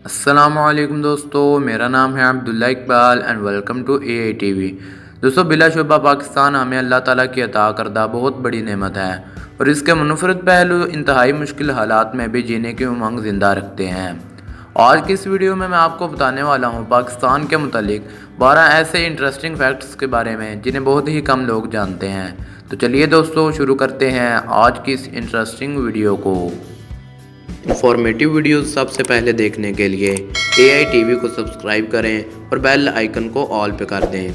अस्सलाम वालेकुम दोस्तों, मेरा नाम है Abdullah Iqbal and welcome to AI TV। दोस्तों, बिलाशुबा पाकिस्तान हमें अल्लाह ताला की अता करदा बहुत बड़ी नेमत है और इसके मुनफरद पहलू इंतहाई मुश्किल हालात में भी जीने की उमंग ज़िंदा रखते हैं। आज की इस वीडियो में मैं आपको बताने वाला हूँ पाकिस्तान के मुतालिक 12 ऐसे इंटरेस्टिंग फैक्ट्स के बारे में जिन्हें बहुत ही कम लोग जानते हैं। तो चलिए दोस्तों, शुरू करते हैं आज की इस इंटरेस्टिंग वीडियो को। इंफॉर्मेटिव वीडियोस सबसे पहले देखने के लिए AI TV को सब्सक्राइब करें और बेल आइकन को ऑल पे कर दें।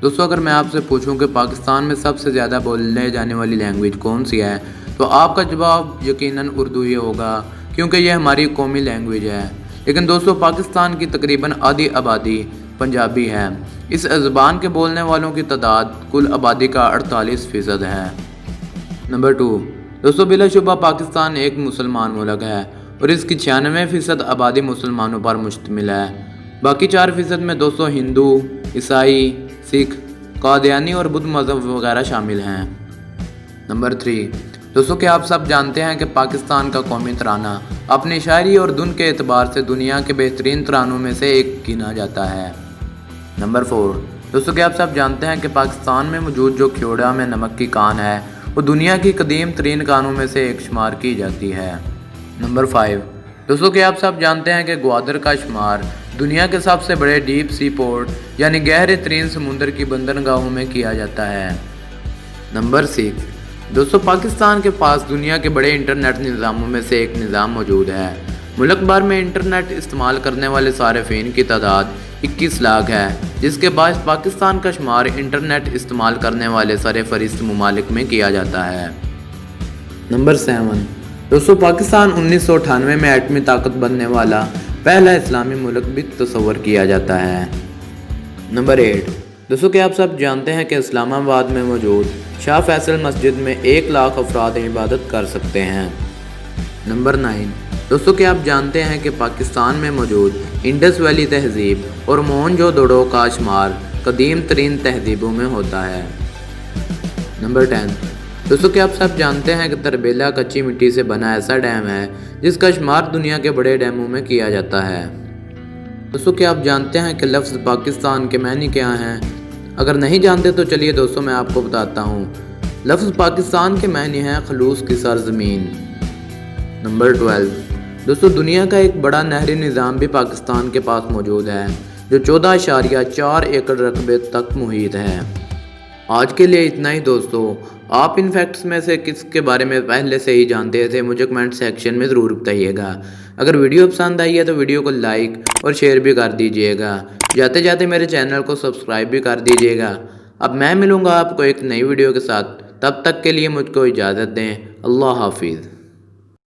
दोस्तों, अगर मैं आपसे पूछूं कि पाकिस्तान में सबसे ज़्यादा बोलने जाने वाली लैंग्वेज कौन सी है, तो आपका जवाब यकीनन उर्दू ही होगा, क्योंकि ये हमारी कौमी लैंग्वेज है। लेकिन दोस्तों, पाकिस्तान की तकरीबन आधी आबादी पंजाबी है। इस ज़बान के बोलने वालों की तादाद कुल आबादी का 48% है। नंबर 2, दोस्तों, बिलाशुबा पाकिस्तान एक मुसलमान मुल्क है और इसकी 96% आबादी मुसलमानों पर मुश्तमिल है। बाकी 4% में दोस्तों हिंदू, ईसाई, सिख, कादियानी और बुद्ध मज़हब वगैरह शामिल हैं। नंबर 3, दोस्तों, क्या आप सब जानते हैं कि पाकिस्तान का कौमी तराना अपनी शायरी और धुन के एतबार से दुनिया के बेहतरीन तरानों में से एक गिना जाता है। नंबर 4, दोस्तों, क्या आप सब जानते हैं कि पाकिस्तान में मौजूद जो ख्योड़ा में नमक की कान है वो दुनिया की कदीम तरीन कानों में से एक शुमार की जाती है। नंबर 5, दोस्तों, क्या आप सब जानते हैं कि ग्वादर का शुमार दुनिया के सबसे बड़े डीप सी पोर्ट यानी गहरे तरीन समुंदर की बंदरगाहों में किया जाता है। नंबर 6, दोस्तों, पाकिस्तान के पास दुनिया के बड़े इंटरनेट निज़ामों में से एक निज़ाम मौजूद है। मुल्क भर में इंटरनेट इस्तेमाल करने वाले सारिफीन की तादाद 21 लाख है, जिसके बाद पाकिस्तान का शुमार इंटरनेट इस्तेमाल करने वाले सरफहरिस्त ममालिक में किया जाता है। नंबर 7, दोस्तों, पाकिस्तान 1998 में एटमी ताकत बनने वाला पहला इस्लामी मुल्क भी तस्वर किया जाता है। नंबर 8, दोस्तों, क्या आप सब जानते हैं कि इस्लामाबाद में मौजूद शाह फैसल मस्जिद में 1 लाख अफराद इबादत कर सकते हैं। नंबर 9, दोस्तों, क्या आप जानते हैं कि पाकिस्तान में मौजूद इंडस वैली तहजीब और मोहनजोदड़ो का शुमार कदीम तरीन तहजीबों में होता है। नंबर 10, दोस्तों, क्या आप सब जानते हैं कि तरबेला कच्ची मिट्टी से बना ऐसा डैम है जिसका शुमार दुनिया के बड़े डैमों में किया जाता है। दोस्तों, क्या आप जानते हैं कि लफ्ज़ पाकिस्तान के मायने क्या हैं? अगर नहीं जानते तो चलिए दोस्तों मैं आपको बताता हूँ। लफ्ज़ पाकिस्तान के मायने हैं खलूस की सरजमीन। नंबर 12, दोस्तों, दुनिया का एक बड़ा नहरी निज़ाम भी पाकिस्तान के पास मौजूद है जो 14.4 एकड़ रकबे तक मुहित है। आज के लिए इतना ही दोस्तों। आप इन फैक्ट्स में से किसके बारे में पहले से ही जानते थे, मुझे कमेंट सेक्शन में ज़रूर बताइएगा। अगर वीडियो पसंद आई है तो वीडियो को लाइक और शेयर भी कर दीजिएगा। जाते जाते मेरे चैनल को सब्सक्राइब भी कर दीजिएगा। अब मैं मिलूँगा आपको एक नई वीडियो के साथ, तब तक के लिए मुझको इजाज़त दें। अल्लाह हाफिज़।